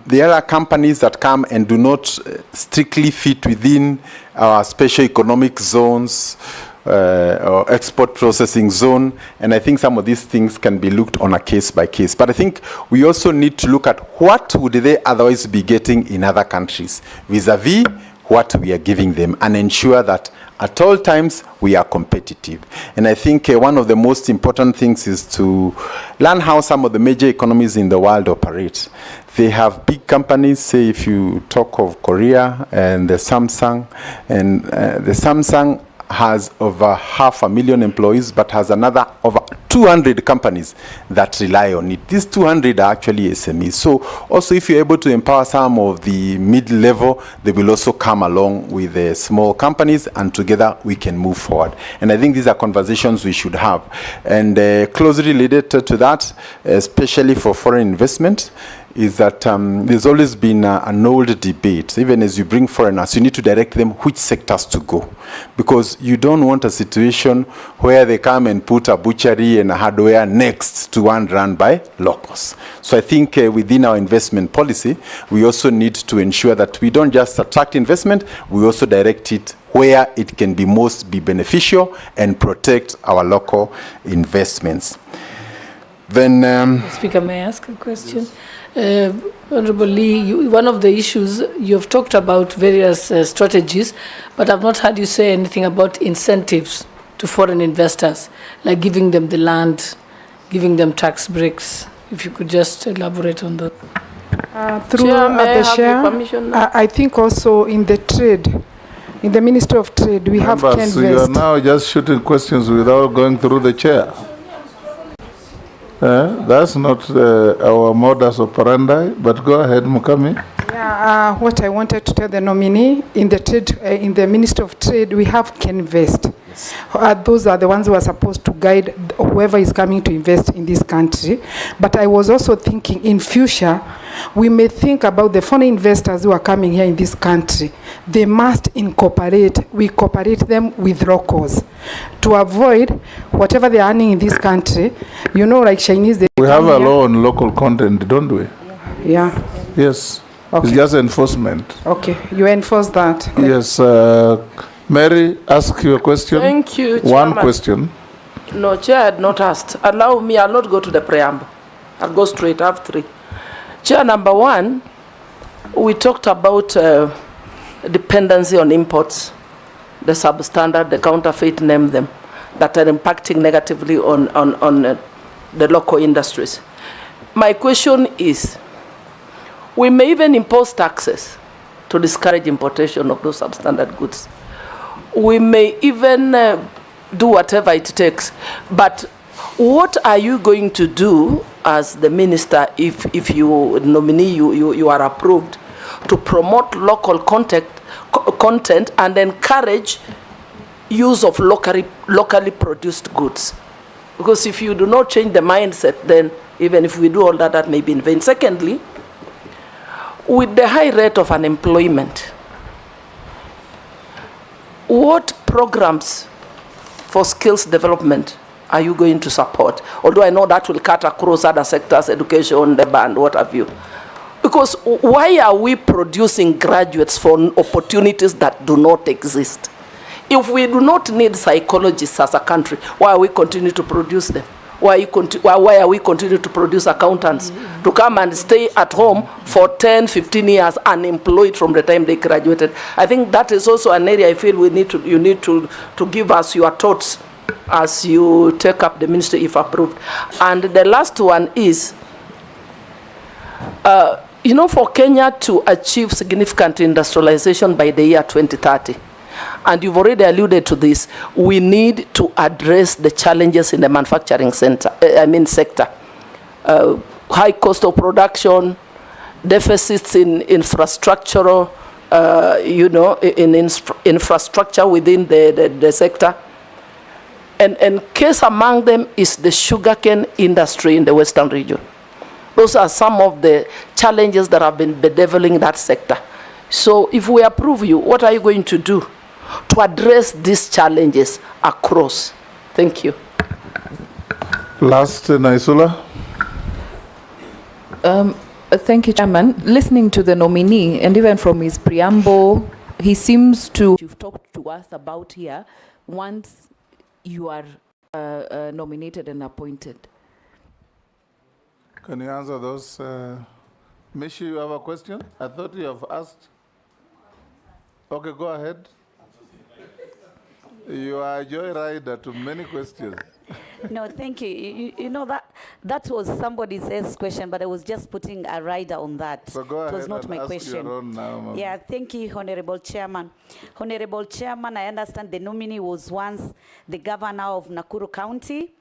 there are companies that come and do not strictly fit within our special economic zones or export processing zone, and I think some of these things can be looked on a case by case. But I think we also need to look at what would they otherwise be getting in other countries vis-a-vis what we are giving them, and ensure that at all times we are competitive. And I think one of the most important things is to learn how some of the major economies in the world operate. They have big companies, say if you talk of Korea and the Samsung, and the Samsung has over 500,000 employees, but has another over 200 companies that rely on it. These 200 are actually SMEs. So also if you're able to empower some of the mid-level, they will also come along with the small companies, and together we can move forward. And I think these are conversations we should have. And closely related to that, especially for foreign investment, is that there's always been an old debate. Even as you bring foreigners, you need to direct them which sectors to go. Because you don't want a situation where they come and put a butchery and a hardware next to one run by locals. So I think within our investment policy, we also need to ensure that we don't just attract investment, we also direct it where it can be most beneficial and protect our local investments. Then, Speaker, may I ask a question? Honorable Lee, one of the issues, you've talked about various strategies, but I've not heard you say anything about incentives to foreign investors, like giving them the land, giving them tax breaks. If you could just elaborate on that. Through the chair, I think also in the trade, in the Ministry of Trade, we have KEBS. So you are now just shooting questions without going through the chair. That's not our modus operandi, but go ahead, Mukami. Yeah, what I wanted to tell the nominee, in the trade, in the Ministry of Trade, we have KEBS. Yes. Those are the ones who are supposed to guide whoever is coming to invest in this country. But I was also thinking in future, we may think about the foreign investors who are coming here in this country. They must we cooperate them with locals to avoid whatever they are earning in this country. You know, like Chinese. We have a law on local content, don't we? Yeah. Yes. Okay. It's just enforcement. Okay, you enforce that. Yes. Mary, ask you a question. Thank you, One Chairman. question. No, Chair had not asked. Allow me, I'll not go to the preamble. I'll go straight, I have three. Chair, number one, we talked about dependency on imports, the substandard, the counterfeit, name them, that are impacting negatively on the local industries. My question is, we may even impose taxes to discourage importation of those substandard goods. We may even do whatever it takes. But what are you going to do as the minister if you nominee, you are approved to promote local content and encourage use of locally produced goods? Because if you do not change the mindset, then even if we do all that, that may be in vain. Secondly, with the high rate of unemployment, what programs for skills development are you going to support? Although I know that will cut across other sectors, education, the band, what have you. Because why are we producing graduates for opportunities that do not exist? If we do not need psychologists as a country, why are we continue to produce them? why are we continuing to produce accountants to come and stay at home for 10, 15 years unemployed from the time they graduated? I think that is also an area I feel you need to give us your thoughts as you take up the ministry if approved. And the last one is, for Kenya to achieve significant industrialization by the year 2030, and you've already alluded to this, we need to address the challenges in the manufacturing sector. High cost of production, deficits in infrastructural, infrastructure within the sector. And case among them is the sugarcane industry in the Western region. Those are some of the challenges that have been bedeviling that sector. So if we approve you, what are you going to do to address these challenges across? Thank you. Last, Naisula. Thank you, Chairman. Listening to the nominee, and even from his preamble, he seems to... You've talked to us about here, once you are nominated and appointed. Can you answer those? Mishi, you have a question? I thought you have asked. Okay, go ahead. You are a joyrider to many questions. No, thank you. You know that was somebody else's question, but I was just putting a rider on that. So go ahead. It was not and my ask question. Your own now, yeah, thank you, Honorable Chairman. Honorable Chairman, I understand the nominee was once the governor of Nakuru County,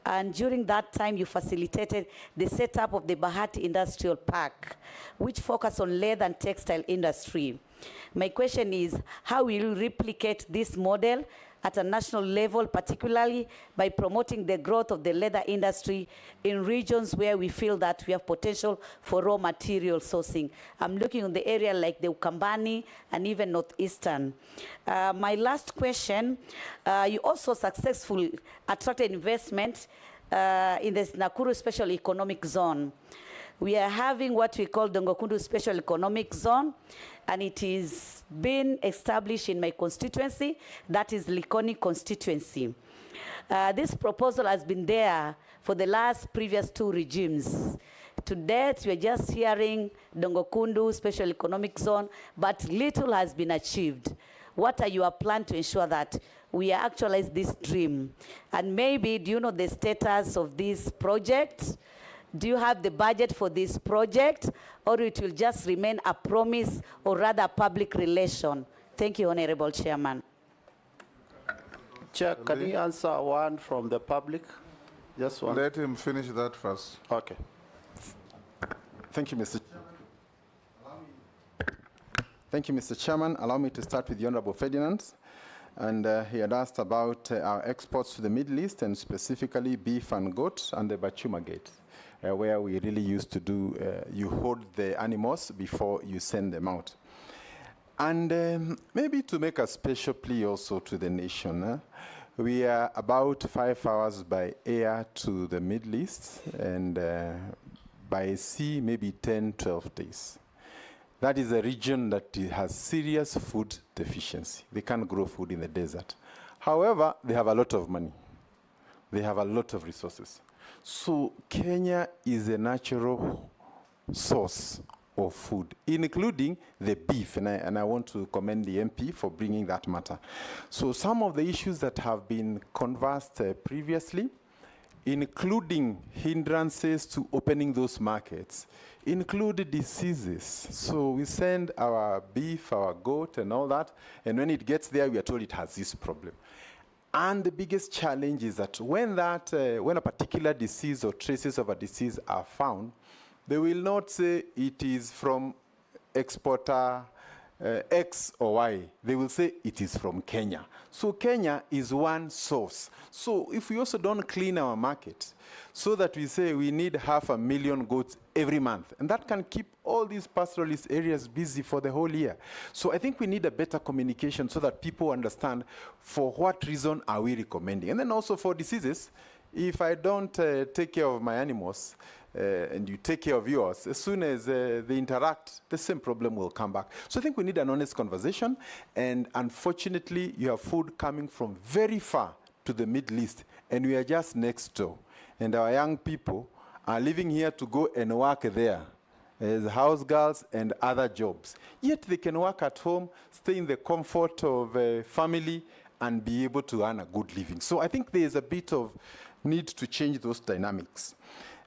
and during that time you facilitated the setup of the Bahati Industrial Park, which focused on leather and textile industry. My question is, how will you replicate this model at a national level, particularly by promoting the growth of the leather industry in regions where we feel that we have potential for raw material sourcing? I'm looking in the area like the Ukambani and even Northeastern. My last question, you also successfully attracted investment in this Nakuru Special Economic Zone. We are having what we call Dongokundu Special Economic Zone, and it is being established in my constituency, that is Likoni constituency. This proposal has been there for the previous two regimes. To date, we are just hearing Dongokundu Special Economic Zone, but little has been achieved. What are your plans to ensure that we actualize this dream? And maybe, do you know the status of this project? Do you have the budget for this project, or it will just remain a promise or rather public relation? Thank you, Honorable Chairman. Chair, can you answer one from the public? Just one. Let him finish that first. Okay. Thank you, Mr. Thank you, Mr. Chairman. Allow me to start with the Honorable Ferdinand. And he had asked about our exports to the Middle East, and specifically beef and goat and the Bachuma Gate, where we really used to do, you hold the animals before you send them out. And maybe to make a special plea also to the nation, we are about 5 hours by air to the Middle East, and by sea maybe 10, 12 days. That is a region that has serious food deficiency. They can't grow food in the desert. However, they have a lot of money. They have a lot of resources. So Kenya is a natural source of food, including the beef. And I want to commend the MP for bringing that matter. So some of the issues that have been conversed previously, including hindrances to opening those markets, include diseases. So we send our beef, our goat, and all that, and when it gets there, we are told it has this problem. And the biggest challenge is that when a particular disease or traces of a disease are found, they will not say it is from exporter X or Y. They will say it is from Kenya. So Kenya is one source. So if we also don't clean our market, so that we say we need 500,000 goats every month, and that can keep all these pastoralist areas busy for the whole year. So I think we need a better communication so that people understand for what reason are we recommending. And then also for diseases, if I don't take care of my animals, and you take care of yours, as soon as they interact, the same problem will come back. So I think we need an honest conversation, and unfortunately, you have food coming from very far to the Middle East, and we are just next door. and our young people are living here to go and work there as house girls and other jobs. Yet they can work at home, stay in the comfort of a family, and be able to earn a good living. So I think there is a bit of need to change those dynamics.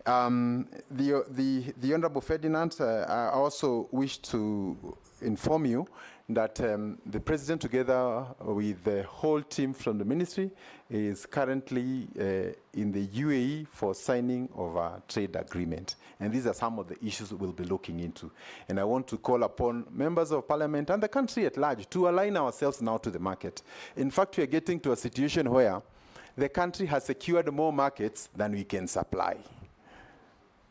The Honorable Ferdinand, I also wish to inform you that the President, together with the whole team from the ministry, is currently in the UAE for signing of a trade agreement. And these are some of the issues we'll be looking into. And I want to call upon members of parliament and the country at large to align ourselves now to the market. In fact, we are getting to a situation where the country has secured more markets than we can supply.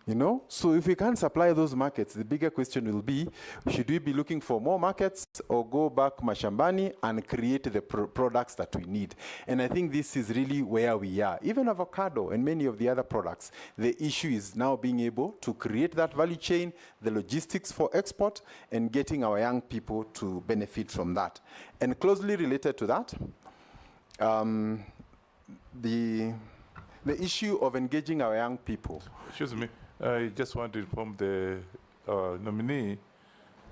You know, so if we can't supply those markets, the bigger question will be, should we be looking for more markets or go back mashambani and create the products that we need? And I think this is really where we are. Even avocado and many of the other products, the issue is now being able to create that value chain, the logistics for export, and getting our young people to benefit from that. And closely related to that, the issue of engaging our young people. Excuse me. I just want to inform the nominee,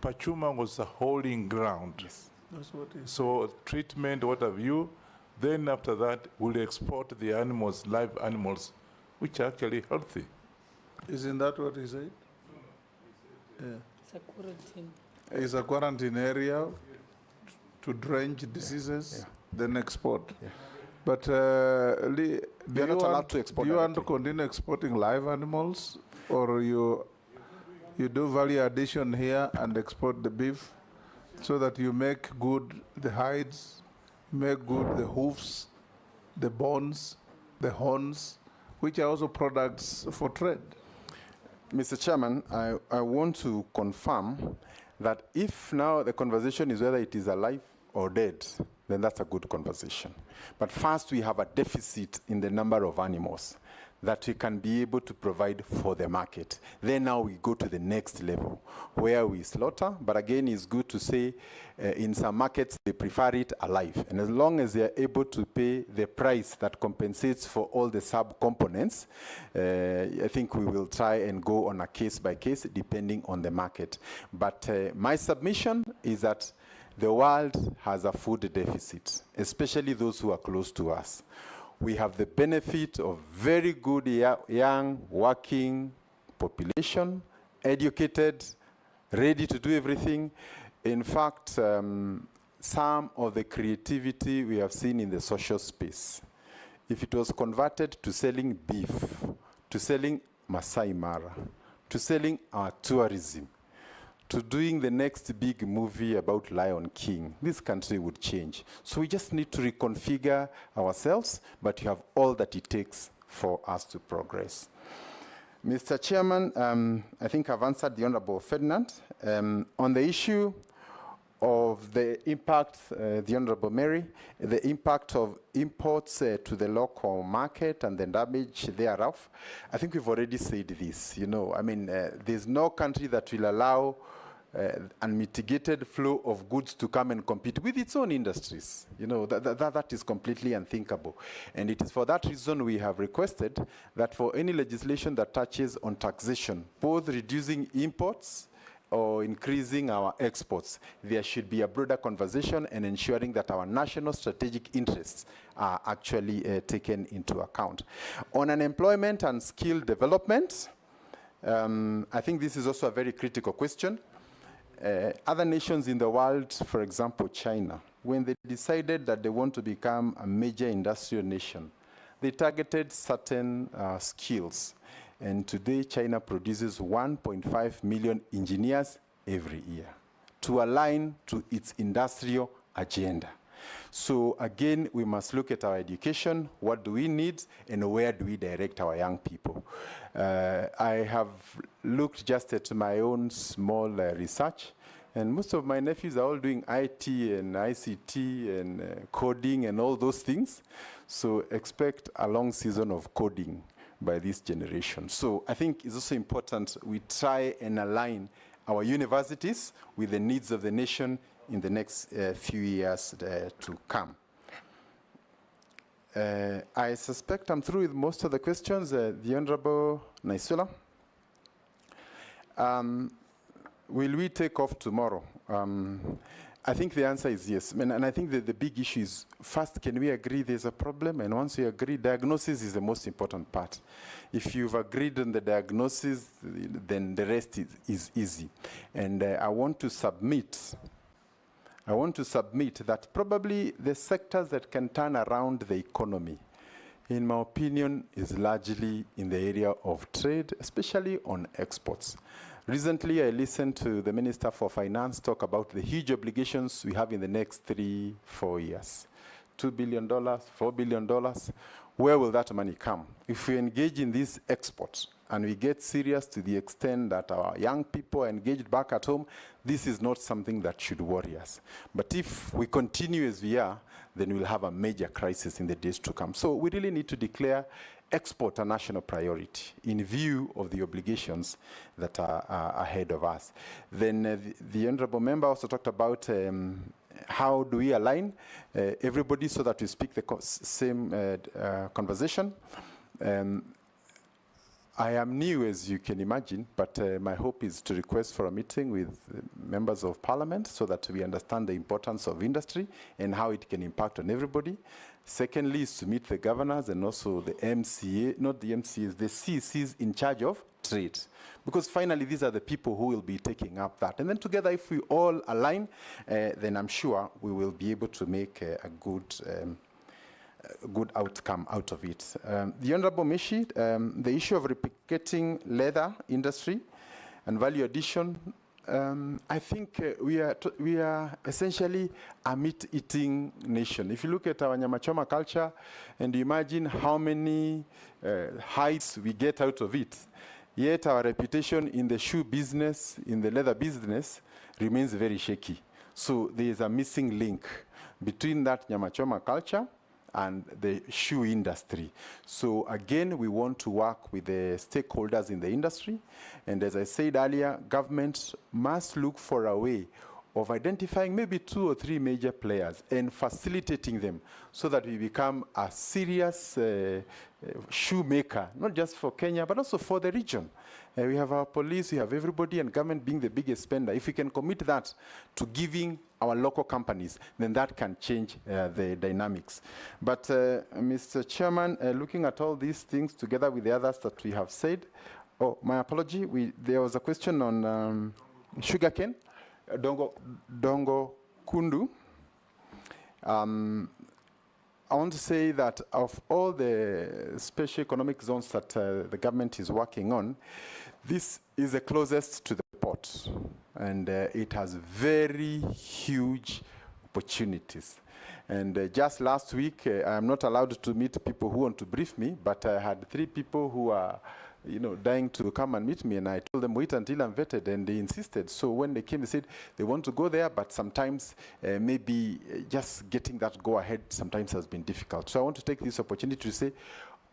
Pachuma was a holding ground. Yes. That's what it is. So treatment, what have you? Then after that, we'll export the animals, live animals, which are actually healthy. Isn't that what he said? Yeah. It's a quarantine. It's a quarantine area to drench diseases, then export. Yeah. But Lee, do you want to continue exporting live animals, or you do value addition here and export the beef, so that you make good the hides, make good the hoofs, the bones, the horns, which are also products for trade? Mr. Chairman, I want to confirm that if now the conversation is whether it is alive or dead, then that's a good conversation. But first, we have a deficit in the number of animals that we can be able to provide for the market. Then now we go to the next level where we slaughter. But again, it's good to say in some markets, they prefer it alive. And as long as they are able to pay the price that compensates for all the sub-components, I think we will try and go on a case-by-case depending on the market. But my submission is that the world has a food deficit, especially those who are close to us. We have the benefit of very good young working population, educated, ready to do everything. In fact, some of the creativity we have seen in the social space, if it was converted to selling beef, to selling Masai Mara, to selling our tourism, to doing the next big movie about Lion King, this country would change. So we just need to reconfigure ourselves, but you have all that it takes for us to progress. Mr. Chairman, I think I've answered the Honorable Ferdinand. On the issue of the impact, the Honorable Mary, the impact of imports to the local market and the damage thereof, I think we've already said this. You know, I mean, there's no country that will allow unmitigated flow of goods to come and compete with its own industries. You know, that is completely unthinkable. And it is for that reason we have requested that for any legislation that touches on taxation, both reducing imports or increasing our exports, there should be a broader conversation and ensuring that our national strategic interests are actually taken into account. On unemployment and skill development, I think this is also a very critical question. Other nations in the world, for example, China, when they decided that they want to become a major industrial nation, they targeted certain skills. And today, China produces 1.5 million engineers every year to align to its industrial agenda. So again, we must look at our education, what do we need, and where do we direct our young people. I have looked just at my own small research, and most of my nephews are all doing IT and ICT and coding and all those things. So expect a long season of coding by this generation. So I think it's also important we try and align our universities with the needs of the nation in the next few years to come. I suspect I'm through with most of the questions. The Honorable Naisula. Will we take off tomorrow? I think the answer is yes. And I think that the big issue is, first, can we agree there's a problem? And once we agree, diagnosis is the most important part. If you've agreed on the diagnosis, then the rest is easy. And I want to submit that probably the sectors that can turn around the economy, in my opinion, is largely in the area of trade, especially on exports. Recently, I listened to the Minister for Finance talk about the huge obligations we have in the next 3-4 years. $2 billion, $4 billion. Where will that money come? If we engage in these exports and we get serious to the extent that our young people are engaged back at home, this is not something that should worry us. But if we continue as we are, then we'll have a major crisis in the days to come. So we really need to declare export a national priority in view of the obligations that are ahead of us. Then the Honourable Member also talked about how do we align everybody so that we speak the same conversation. I am new, as you can imagine, but my hope is to request for a meeting with members of parliament so that we understand the importance of industry and how it can impact on everybody. Secondly, is to meet the governors and also the MCA, not the MCAs, the CCs in charge of trade. Because finally, these are the people who will be taking up that. And then together, if we all align, then I'm sure we will be able to make a good outcome out of it. The Honourable Mishi, the issue of replicating leather industry and value addition, I think we are essentially a meat-eating nation. If you look at our Nyamachoma culture and you imagine how many hides we get out of it, yet our reputation in the shoe business, in the leather business, remains very shaky. So there is a missing link between that Nyamachoma culture and the shoe industry. So again, we want to work with the stakeholders in the industry. And as I said earlier, government must look for a way of identifying maybe 2 or 3 major players and facilitating them so that we become a serious shoemaker, not just for Kenya, but also for the region. We have our police, we have everybody, and government being the biggest spender. If we can commit that to giving our local companies, then that can change the dynamics. But Mr. Chairman, looking at all these things together with the others that we have said, my apology, there was a question on sugarcane. Dongo Kundu. I want to say that of all the special economic zones that the government is working on, this is the closest to the port, and it has very huge opportunities. And just last week, I am not allowed to meet people who want to brief me, but I had 3 people who are dying to come and meet me, and I told them, wait until I'm vetted, and they insisted. So when they came, they said they want to go there, but sometimes maybe just getting that go-ahead sometimes has been difficult. So I want to take this opportunity to say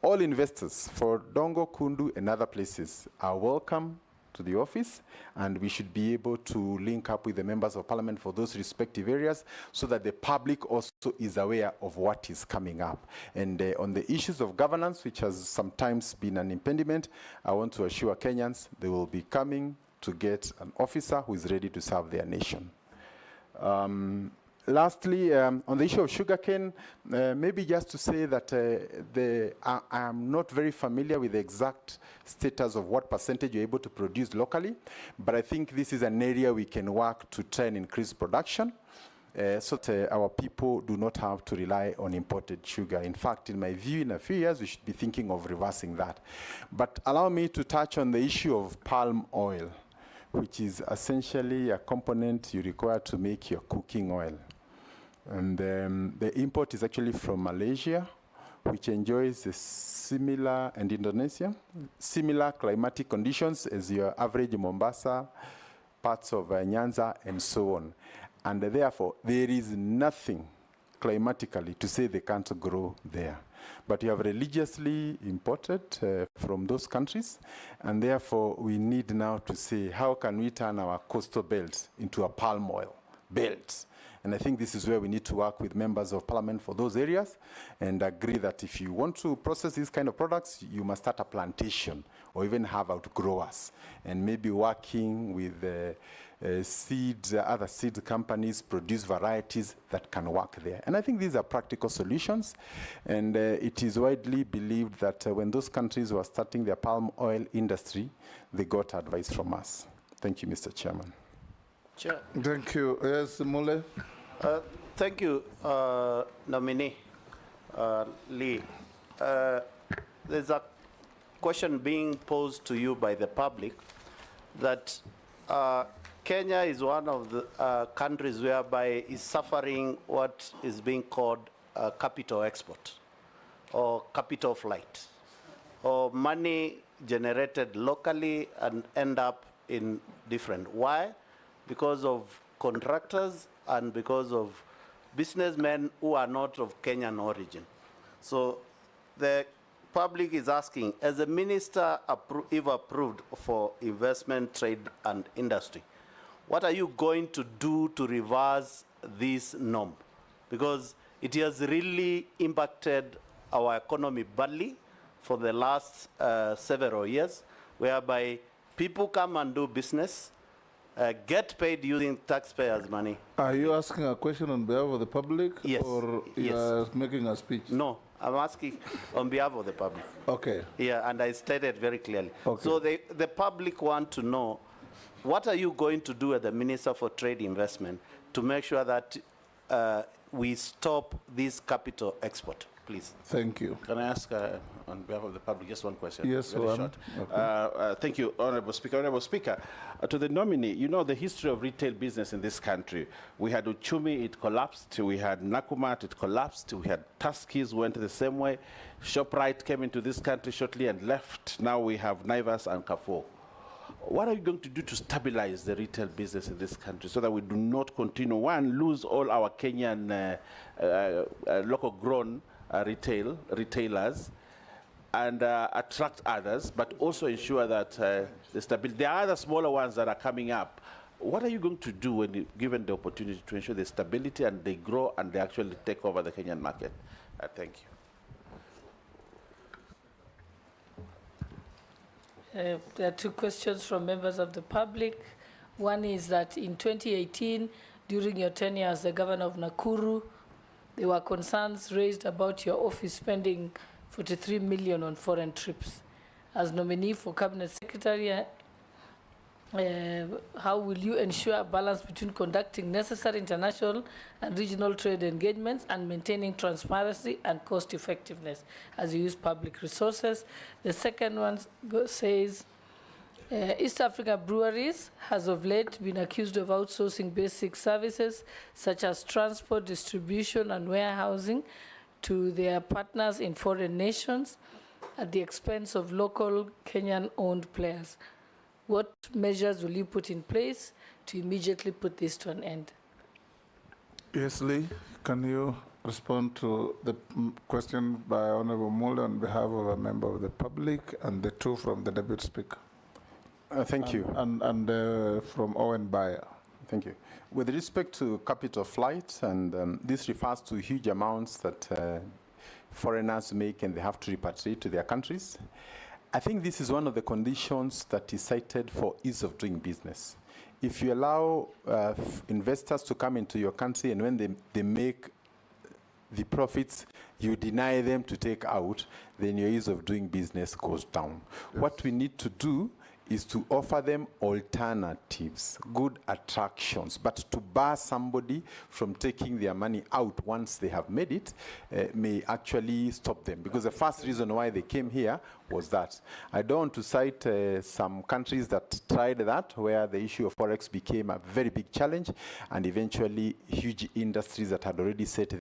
all investors for Dongo, Kundu, and other places are welcome to the office, and we should be able to link up with the members of parliament for those respective areas so that the public also is aware of what is coming up. And on the issues of governance, which has sometimes been an impediment, I want to assure Kenyans they will be coming to get an officer who is ready to serve their nation. Lastly, on the issue of sugarcane, maybe just to say that I am not very familiar with the exact status of what percentage you're able to produce locally, but I think this is an area we can work to try and increase production so that our people do not have to rely on imported sugar. In fact, in my view, in a few years, we should be thinking of reversing that. But allow me to touch on the issue of palm oil, which is essentially a component you require to make your cooking oil. And the import is actually from Malaysia, which enjoys a similar, and Indonesia, similar climatic conditions as your average Mombasa, parts of Nyanza, and so on. And therefore, there is nothing climatically to say they can't grow there. But you have religiously imported from those countries, and therefore we need now to say, how can we turn our coastal belt into a palm oil belt. And I think this is where we need to work with members of parliament for those areas and agree that if you want to process these kind of products, you must start a plantation or even have outgrowers, and maybe working with other seed companies, produce varieties that can work there. And I think these are practical solutions, and it is widely believed that when those countries were starting their palm oil industry, they got advice from us. Thank you, Mr. Chairman. Chair. Thank you. Yes, Mule. Thank you, nominee Lee. There's a question being posed to you by the public that Kenya is one of the countries whereby is suffering what is being called capital export or capital flight, or money generated locally and end up in different. Why? Because of contractors and because of businessmen who are not of Kenyan origin. So the public is asking, as a minister if approved for investment, trade and industry, what are you going to do to reverse this norm? Because it has really impacted our economy badly for the last several years, whereby people come and do business, get paid using taxpayers' money. Are you asking a question on behalf of the public? Yes. Or you are making a speech? No, I'm asking on behalf of the public. Okay. Yeah, and I stated very clearly. Okay. So the public want to know, what are you going to do as the Minister for Trade Investment to make sure that we stop this capital export? Please. Thank you. Can I ask on behalf of the public just one question? Yes, very one. short. Okay. Thank you, Honorable Speaker. Honorable Speaker, to the nominee, you know the history of retail business in this country. We had Uchumi, it collapsed. We had Nakumatt, it collapsed. We had Tuskys, went the same way. ShopRite came into this country shortly and left. Now we have Naivas and Carrefour. What are you going to do to stabilize the retail business in this country so that we do not continue, one, lose all our Kenyan local grown retailers and attract others, but also ensure that the stability. There are other smaller ones that are coming up. What are you going to do when given the opportunity to ensure the stability and they grow and they actually take over the Kenyan market? Thank you. There are two questions from members of the public. One is that in 2018, during your tenure as the governor of Nakuru, there were concerns raised about your office spending 43 million on foreign trips. As nominee for Cabinet Secretary, how will you ensure a balance between conducting necessary international and regional trade engagements and maintaining transparency and cost effectiveness as you use public resources? The second one says, East Africa breweries has of late been accused of outsourcing basic services such as transport, distribution and warehousing to their partners in foreign nations at the expense of local Kenyan-owned players. What measures will you put in place to immediately put this to an end? Yes, Lee, can you respond to the question by Honorable Mule on behalf of a member of the public and the two from the Deputy Speaker? Thank you. And from Owen Bayer. Thank you. With respect to capital flight, and this refers to huge amounts that foreigners make and they have to repatriate to their countries. I think this is one of the conditions that is cited for ease of doing business. If you allow investors to come into your country and when they make the profits, you deny them to take out, then your ease of doing business goes down. Yes. What we need to do is to offer them alternatives, good attractions, but to bar somebody from taking their money out once they have made it may actually stop them, because the first reason why they came here was that. I don't want to cite some countries that tried that, where the issue of forex became a very big challenge, and eventually huge industries that had already set